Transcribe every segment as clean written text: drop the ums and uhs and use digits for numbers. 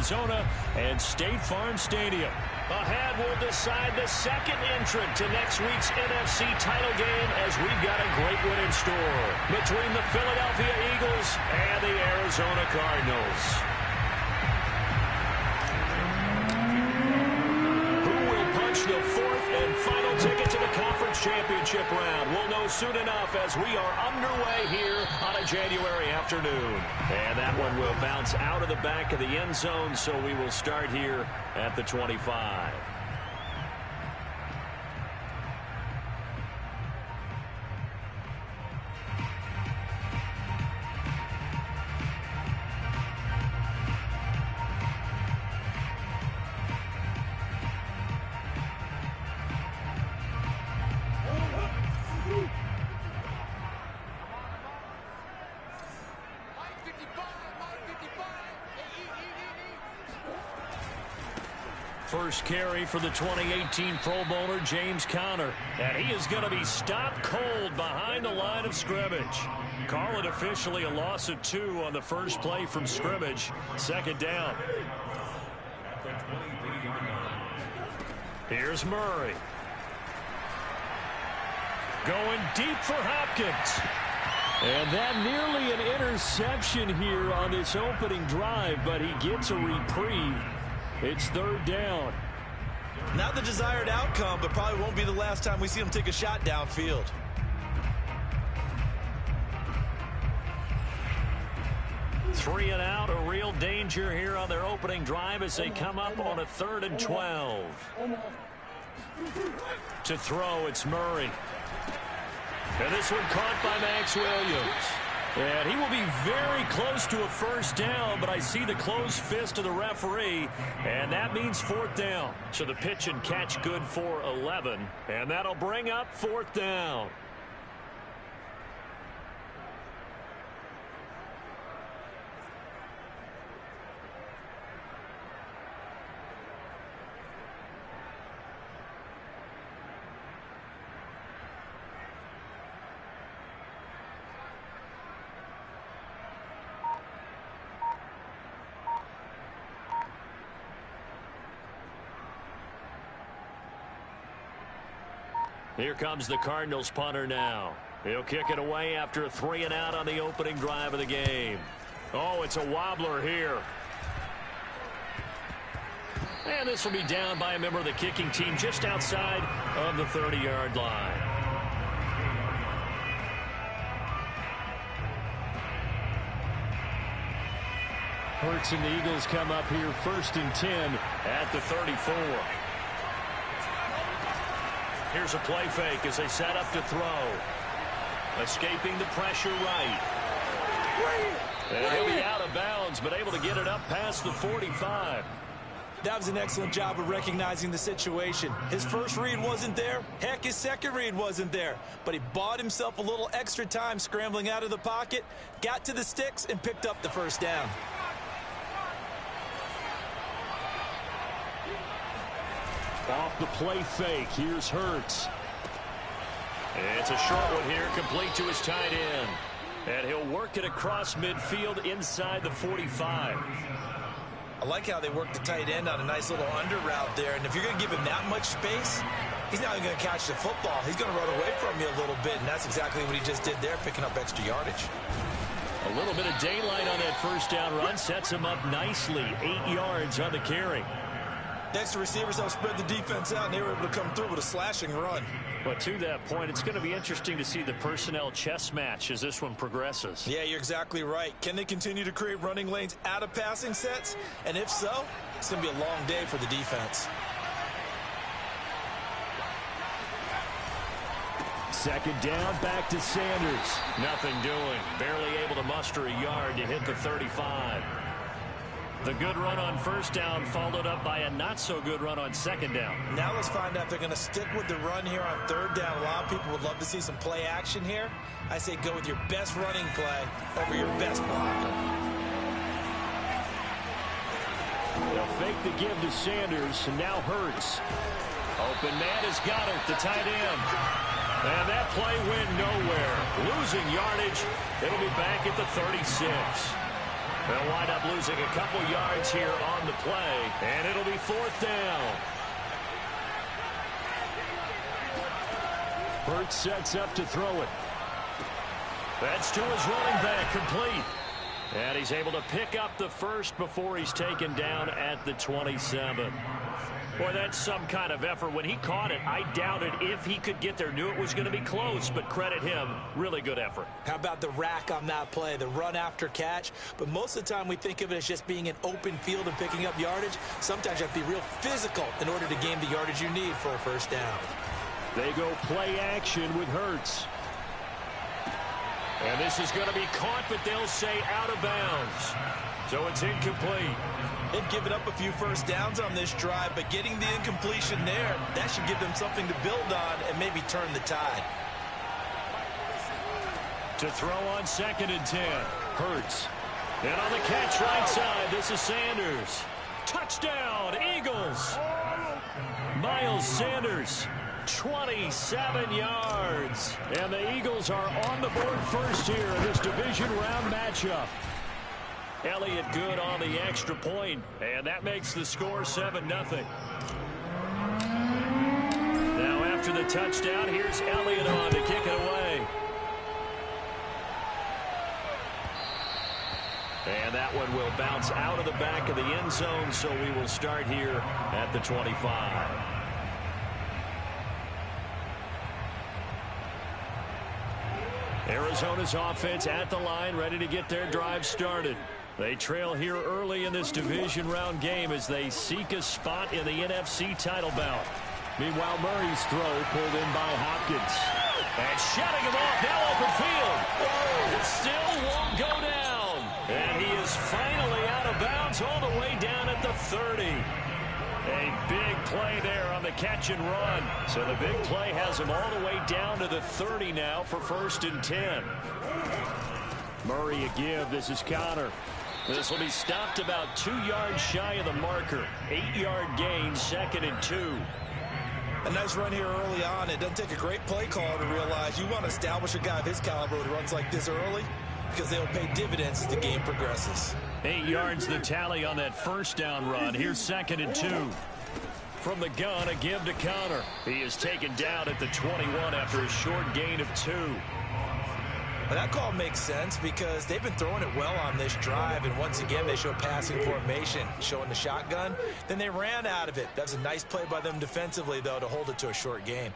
Arizona and State Farm Stadium. Ahead will decide the second entrant to next week's NFC title game, as we've got a great one in store between the Philadelphia Eagles and the Arizona Cardinals. Who will punch the fourth and final ticket to the conference championship round? We'll know soon enough as we are underway here on a January afternoon. And that one will bounce out of the back of the end zone, so we will start here at the 25. First carry for the 2018 Pro Bowler, James Conner. And he is going to be stopped cold behind the line of scrimmage. Call it officially a loss of 2 on the first play from scrimmage. Second down. Here's Murray. Going deep for Hopkins. And that nearly an interception here on this opening drive, but he gets a reprieve. It's third down. Not the desired outcome, but probably won't be the last time we see him take a shot downfield. Three and out, a real danger here on their opening drive as they come up on a 3rd and 12. To throw, it's Murray. And this one caught by Max Williams. And he will be very close to a first down, but I see the closed fist of the referee, and that means 4th down. So the pitch and catch good for 11, and that'll bring up 4th down. Here comes the Cardinals punter now. He'll kick it away after a 3 and out on the opening drive of the game. Oh, it's a wobbler here. And this will be down by a member of the kicking team just outside of the 30-yard line. Hurts and the Eagles come up here 1st and 10 at the 34. Here's a play fake as they set up to throw. Escaping the pressure right. And he'll be out of bounds, but able to get it up past the 45. That was an excellent job of recognizing the situation. His first read wasn't there. Heck, his second read wasn't there. But he bought himself a little extra time scrambling out of the pocket, got to the sticks, and picked up the first down. Off the play fake, here's Hurts. It's a short one here, complete to his tight end. And he'll work it across midfield inside the 45. I like how they work the tight end on a nice little under route there. And if you're going to give him that much space, he's not even going to catch the football. He's going to run away from you a little bit, and that's exactly what he just did there, picking up extra yardage. A little bit of daylight on that first down run sets him up nicely. 8 yards on the carry. Next, the receivers helped spread the defense out, and they were able to come through with a slashing run. But to that point, it's going to be interesting to see the personnel chess match as this one progresses. Yeah, you're exactly right. Can they continue to create running lanes out of passing sets? And if so, it's going to be a long day for the defense. Second down, back to Sanders. Nothing doing. Barely able to muster a yard to hit the 35. The good run on first down followed up by a not-so-good run on second down. Now let's find out if they're going to stick with the run here on third down. A lot of people would love to see some play action here. I say go with your best running play over your best blocker. They'll fake the give to Sanders, and now Hurts. Open man has got it, the tight end. And that play went nowhere. Losing yardage. It'll be back at the 36. They'll wind up losing a couple yards here on the play, and it'll be 4th down. Hurts sets up to throw it. That's to his running back, complete. And he's able to pick up the first before he's taken down at the 27. Boy, that's some kind of effort. When he caught it, I doubted if he could get there. Knew it was going to be close, but credit him. Really good effort. How about the rack on that play, the run after catch? But most of the time we think of it as just being an open field and picking up yardage. Sometimes you have to be real physical in order to gain the yardage you need for a first down. They go play action with Hurts. And this is going to be caught, but they'll say out of bounds. So it's incomplete. They've given up a few first downs on this drive, but getting the incompletion there, that should give them something to build on and maybe turn the tide. To throw on 2nd and 10. Hurts. And on the catch right side, this is Sanders. Touchdown, Eagles. Miles Sanders, 27 yards. And the Eagles are on the board first here in this division round matchup. Elliott good on the extra point, and that makes the score 7-0. Now after the touchdown, here's Elliott on to kick it away. And that one will bounce out of the back of the end zone, so we will start here at the 25. Arizona's offense at the line, ready to get their drive started. They trail here early in this division round game as they seek a spot in the NFC title bout. Meanwhile, Murray's throw pulled in by Hopkins. And shutting him off, now open field. It still won't go down. And he is finally out of bounds all the way down at the 30. A big play there on the catch and run. So the big play has him all the way down to the 30 now for 1st and 10. Murray a give. This is Connor. This will be stopped about 2 yards shy of the marker. 8-yard gain, 2nd and 2. A nice run here early on. It doesn't take a great play caller to realize you want to establish a guy of his caliber who runs like this early because they'll pay dividends as the game progresses. 8 yards the tally on that first down run. Here's 2nd and 2. From the gun, a give to Connor. He is taken down at the 21 after a short gain of 2. Well, that call makes sense because they've been throwing it well on this drive, and once again they show passing formation, showing the shotgun. Then they ran out of it. That's a nice play by them defensively, though, to hold it to a short gain.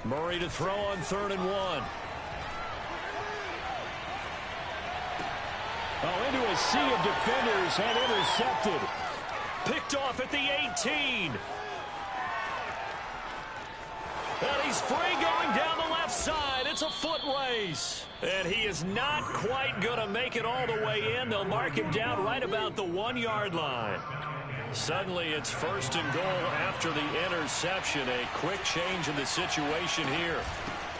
Murray to throw on 3rd and 1. Oh, into a sea of defenders and intercepted. Picked off at the 18. And he's free going down the left side. It's a foot race. And he is not quite going to make it all the way in. They'll mark him down right about the 1-yard line. Suddenly it's 1st and goal after the interception. A quick change in the situation here.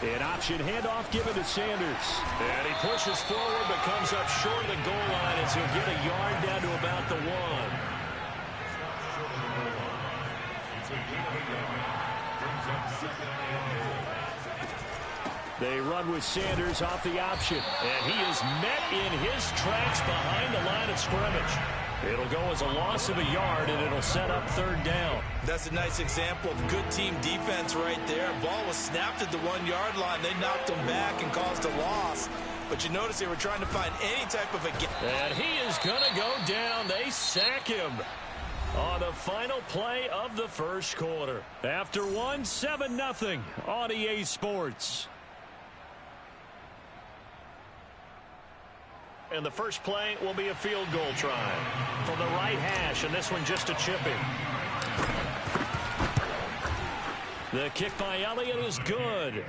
An option handoff given to Sanders. And he pushes forward but comes up short of the goal line as he'll get a yard down to about the 1. They run with Sanders off the option. And he is met in his tracks behind the line of scrimmage. It'll go as a loss of a yard, and it'll set up 3rd down. That's a nice example of good team defense right there. Ball was snapped at the 1-yard line. They knocked him back and caused a loss. But you notice they were trying to find any type of a gap. And he is going to go down. They sack him on the final play of the first quarter. After 7-0 on EA Sports. And the first play will be a field goal try from the right hash, and this one just a chipping. The kick by Elliott is good.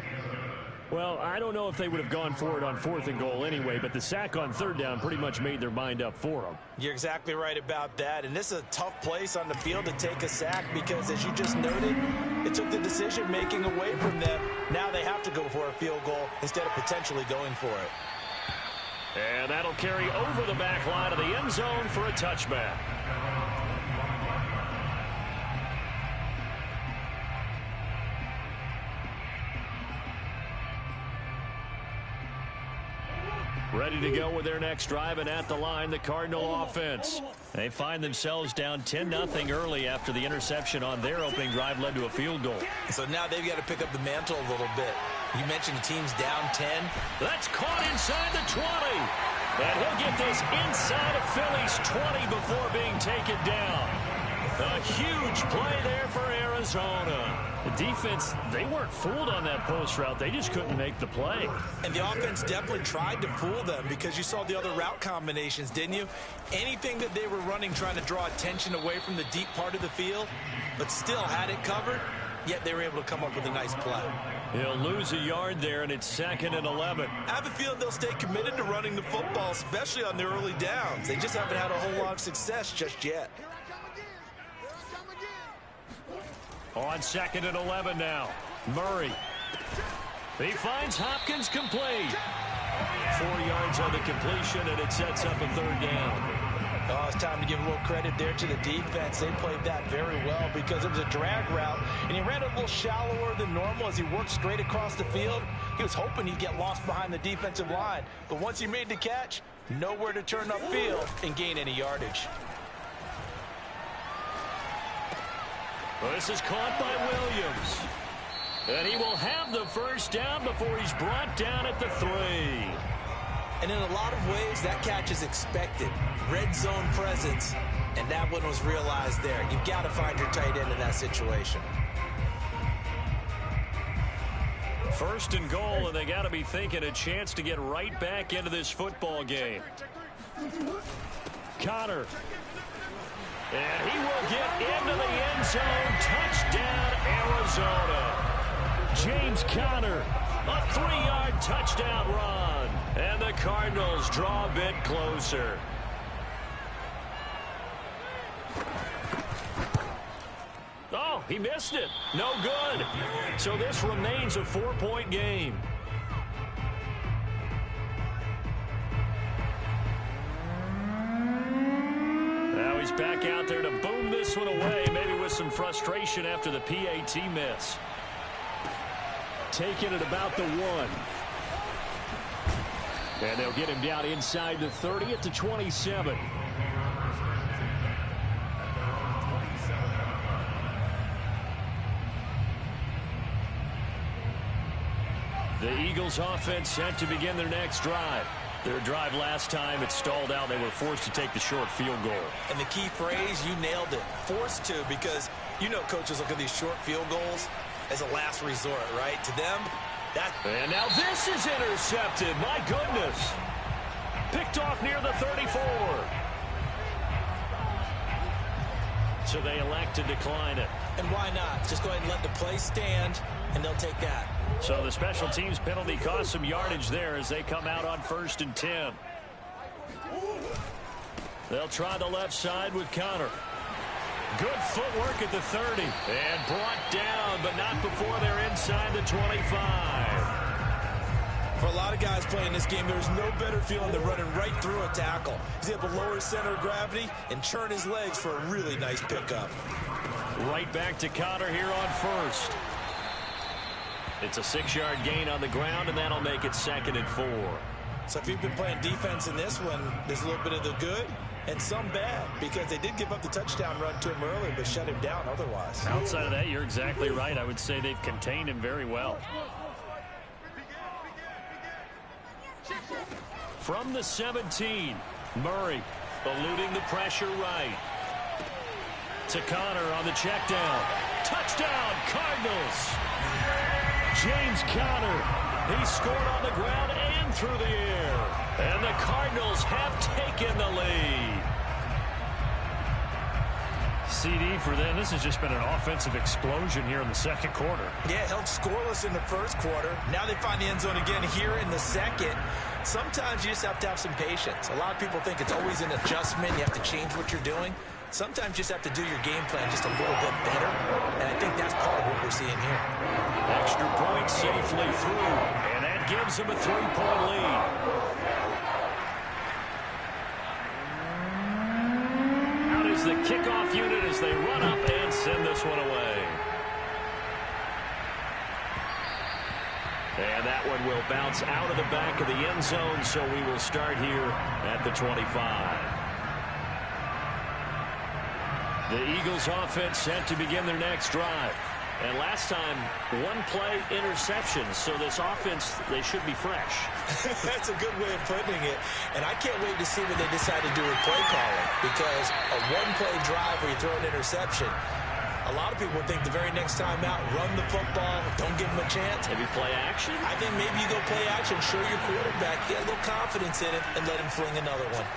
Well, I don't know if they would have gone for it on 4th and goal anyway, but the sack on 3rd down pretty much made their mind up for them. You're exactly right about that, and this is a tough place on the field to take a sack because, as you just noted, it took the decision-making away from them. Now they have to go for a field goal instead of potentially going for it. And that'll carry over the back line of the end zone for a touchback. Ready to go with their next drive, and at the line, the Cardinal offense. They find themselves down 10-0 early after the interception on their opening drive led to a field goal. So now they've got to pick up the mantle a little bit. You mentioned the team's down 10. That's caught inside the 20. And he'll get this inside of Philly's 20 before being taken down. A huge play there for Arizona. The defense, they weren't fooled on that post route. They just couldn't make the play. And the offense definitely tried to fool them because you saw the other route combinations, didn't you? Anything that they were running trying to draw attention away from the deep part of the field, but still had it covered, yet they were able to come up with a nice play. He'll lose a yard there, and it's 2nd and 11. I have a feeling they'll stay committed to running the football, especially on their early downs. They just haven't had a whole lot of success just yet. On 2nd and 11 now. Murray. He finds Hopkins complete. 4 yards on the completion, and it sets up a 3rd down. Oh, it's time to give a little credit there to the defense. They played that very well because it was a drag route, and he ran a little shallower than normal as he worked straight across the field. He was hoping he'd get lost behind the defensive line, but once he made the catch, nowhere to turn upfield and gain any yardage. Well, this is caught by Williams. And he will have the 1st down before he's brought down at the 3. And in a lot of ways, that catch is expected. Red zone presence, and that one was realized there. You've got to find your tight end in that situation. 1st and goal, and they got to be thinking a chance to get right back into this football game. Connor. And he will get into the end zone. Touchdown, Arizona. James Conner, a 3-yard touchdown run. And the Cardinals draw a bit closer. Oh, he missed it. No good. So this remains a 4-point game. Now he's back out there to boom this one away, maybe with some frustration after the PAT miss. Taking it about the 1. And they'll get him down inside the 30 at the 27. The Eagles offense set to begin their next drive. Their drive last time, it stalled out. They were forced to take the short field goal. And the key phrase, you nailed it. Forced to, because you know coaches look at these short field goals as a last resort, right? To them, that... And now this is intercepted. My goodness. Picked off near the 34. So they elect to decline it. And why not? Just go ahead and let the play stand, and they'll take that. So the special teams penalty cost some yardage there as they come out on 1st and 10. They'll try the left side with Connor. Good footwork at the 30. And brought down, but not before they're inside the 25. For a lot of guys playing this game, there's no better feeling than running right through a tackle. He's able to lower his center of gravity and churn his legs for a really nice pickup. Right back to Connor here on 1st. It's a 6-yard gain on the ground, and that'll make it 2nd and 4. So if you've been playing defense in this one, there's a little bit of the good and some bad, because they did give up the touchdown run to him early, but shut him down otherwise. Outside of that, you're exactly right. I would say they've contained him very well. From the 17, Murray eluding the pressure right. To Connor on the check down. Touchdown, Cardinals. James Conner, he scored on the ground and through the air. And the Cardinals have taken the lead. CD for them. This has just been an offensive explosion here in the 2nd quarter. Yeah, held scoreless in the 1st quarter. Now they find the end zone again here in the 2nd. Sometimes you just have to have some patience. A lot of people think it's always an adjustment. You have to change what you're doing. Sometimes you just have to do your game plan just a little bit better. And I think that's part of what we're seeing here. Extra point safely through. And that gives them a 3-point lead. Out is the kickoff unit as they run up and send this one away. And that one will bounce out of the back of the end zone, so we will start here at the 25. The Eagles offense set to begin their next drive. And last time, one play interception. So this offense, they should be fresh. That's a good way of putting it. And I can't wait to see what they decide to do with play calling. Because a one-play drive where you throw an interception, a lot of people would think the very next time out, run the football, don't give them a chance. Maybe play action? I think maybe you go play action, show your quarterback, get a little confidence in it, and let him fling another one.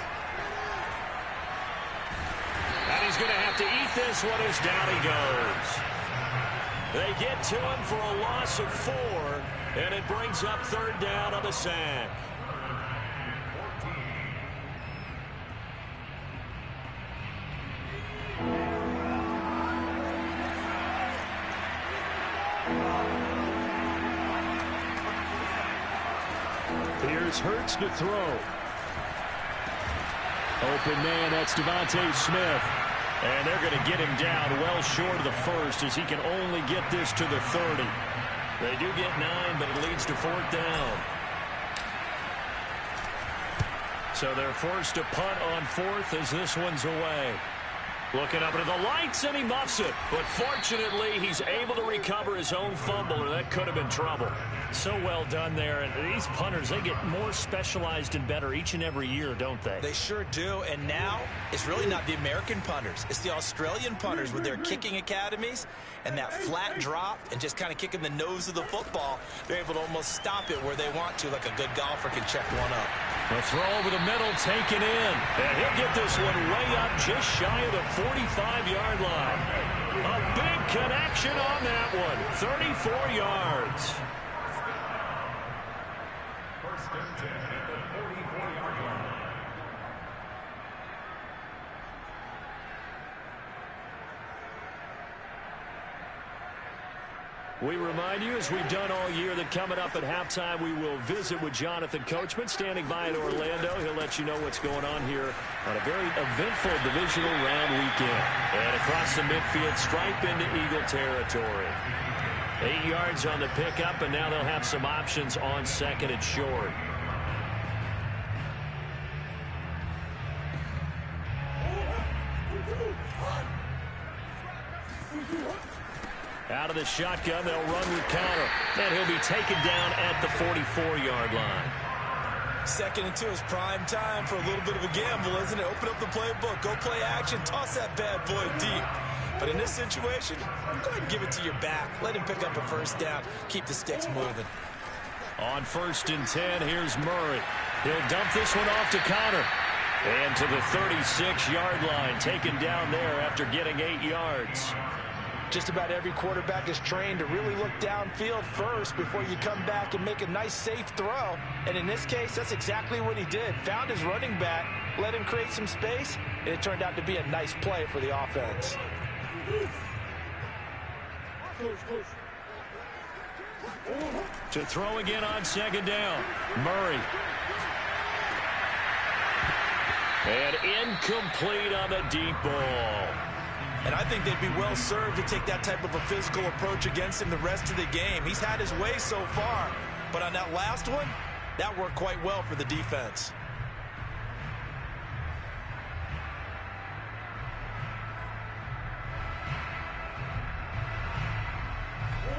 And he's going to have to eat this one as down he goes. They get to him for a loss of 4, and it brings up third down on the sack. Here's Hurts to throw. Open man, that's Devontae Smith. And they're going to get him down well short of the first as he can only get this to the 30. They do get 9, but it leads to fourth down. So they're forced to punt on fourth as this one's away. Looking up into the lights, and he muffs it. But fortunately, he's able to recover his own fumble, or that could have been trouble. So well done there. And these punters, they get more specialized and better each and every year, don't they? They sure do. And now, it's really not the American punters. It's the Australian punters with their kicking academies and that flat drop and just kind of kicking the nose of the football. They're able to almost stop it where they want to, like a good golfer can check one up. The throw over the middle taken in. And he'll get this one way up just shy of the 45-yard line. A big connection on that one. 34 yards. First and 10 at the 44-yard line. We remind you, as we've done all year, that coming up at halftime, we will visit with Jonathan Coachman, standing by in Orlando. He'll let you know what's going on here on a very eventful divisional round weekend. And across the midfield, stripe into Eagle territory. 8 yards on the pickup, and now they'll have some options on second and short. Out of the shotgun, they'll run with counter. And he'll be taken down at the 44-yard line. 2nd and 2 is prime time for a little bit of a gamble, isn't it? Open up the playbook, go play action, toss that bad boy deep. But in this situation, go ahead and give it to your back. Let him pick up a first down. Keep the sticks moving. On 1st and 10, here's Murray. He'll dump this one off to Connor. And to the 36-yard line, taken down there after getting 8 yards. Just about every quarterback is trained to really look downfield first before you come back and make a nice, safe throw. And in this case, that's exactly what he did. Found his running back, let him create some space, and it turned out to be a nice play for the offense. To throw again on 2nd down, Murray. And incomplete on the deep ball. And I think they'd be well served to take that type of a physical approach against him the rest of the game. He's had his way so far, but on that last one, that worked quite well for the defense.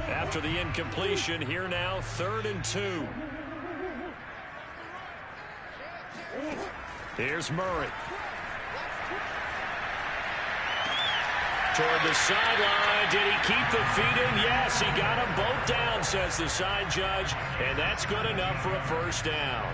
After the incompletion, here now, 3rd and 2. Here's Murray. Toward the sideline. Did he keep the feet in? Yes, he got them both down, says the side judge, and that's good enough for a first down.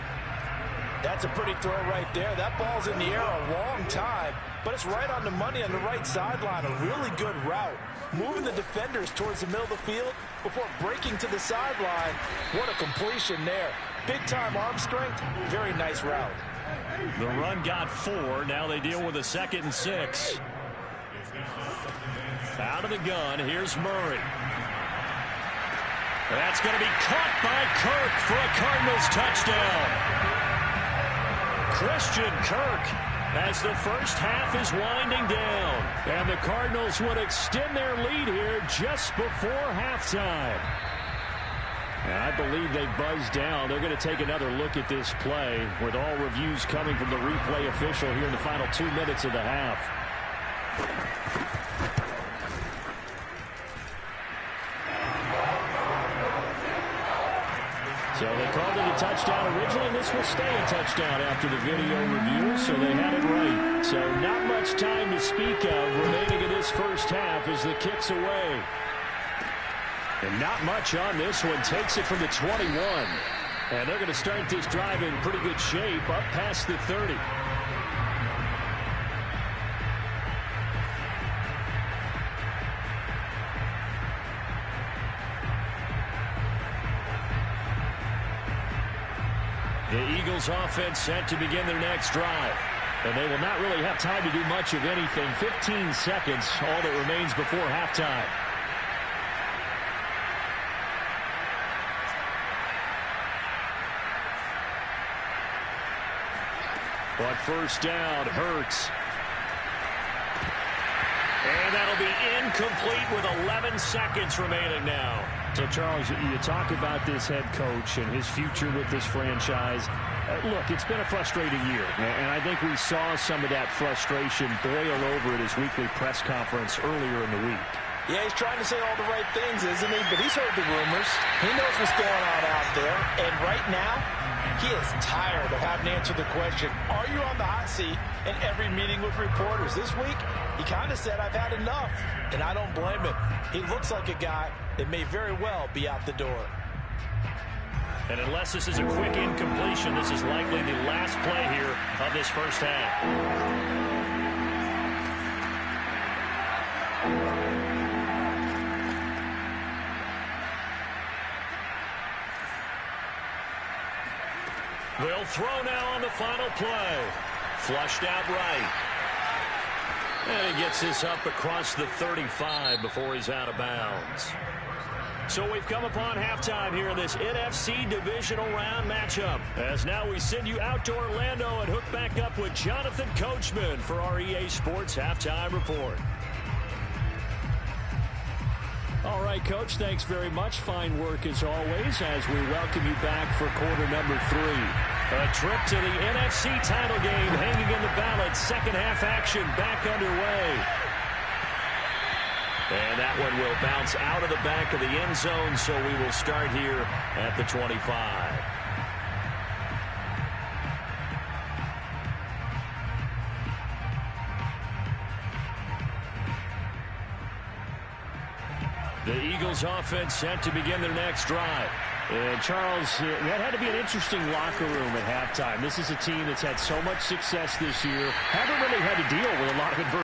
That's a pretty throw right there. That ball's in the air a long time, but it's right on the money on the right sideline. A really good route. Moving the defenders towards the middle of the field before breaking to the sideline. What a completion there. Big-time arm strength. Very nice route. The run got 4. Now they deal with a 2nd and 6. Out of the gun, here's Murray. That's going to be caught by Kirk for a Cardinals touchdown. Christian Kirk, as the first half is winding down. And the Cardinals would extend their lead here just before halftime. And I believe they buzzed down. They're going to take another look at this play with all reviews coming from the replay official here in the final 2 minutes of the half. So they called it a touchdown originally. This will stay a touchdown after the video review, so they had it right. So not much time to speak of remaining in this first half as the kick's away. And not much on this one. Takes it from the 21. And they're going to start this drive in pretty good shape up past the 30. The Eagles offense set to begin their next drive. And they will not really have time to do much of anything. 15 seconds, all that remains before halftime. On first down, Hurts. And that'll be incomplete with 11 seconds remaining now. So, Charles, you talk about this head coach and his future with this franchise. Look, it's been a frustrating year, and I think we saw some of that frustration boil over at his weekly press conference earlier in the week. Yeah, he's trying to say all the right things, isn't he? But he's heard the rumors. He knows what's going on out there. And right now, he is tired of having to answer the question, are you on the hot seat in every meeting with reporters? This week, he kind of said, I've had enough. And I don't blame him. He looks like a guy that may very well be out the door. And unless this is a quick incompletion, this is likely the last play here of this first half. They'll throw now on the final play. Flushed out right. And he gets this up across the 35 before he's out of bounds. So we've come upon halftime here in this NFC divisional round matchup. As now we send you out to Orlando and hook back up with Jonathan Coachman for our EA Sports Halftime Report. All right, Coach, thanks very much. Fine work as always as we welcome you back for quarter number 3. A trip to the NFC title game hanging in the balance. Second half action back underway. And that one will bounce out of the back of the end zone, so we will start here at the 25. The Eagles offense set to begin their next drive. And Charles, that had to be an interesting locker room at halftime. This is a team that's had so much success this year. Haven't really had to deal with a lot of adversity.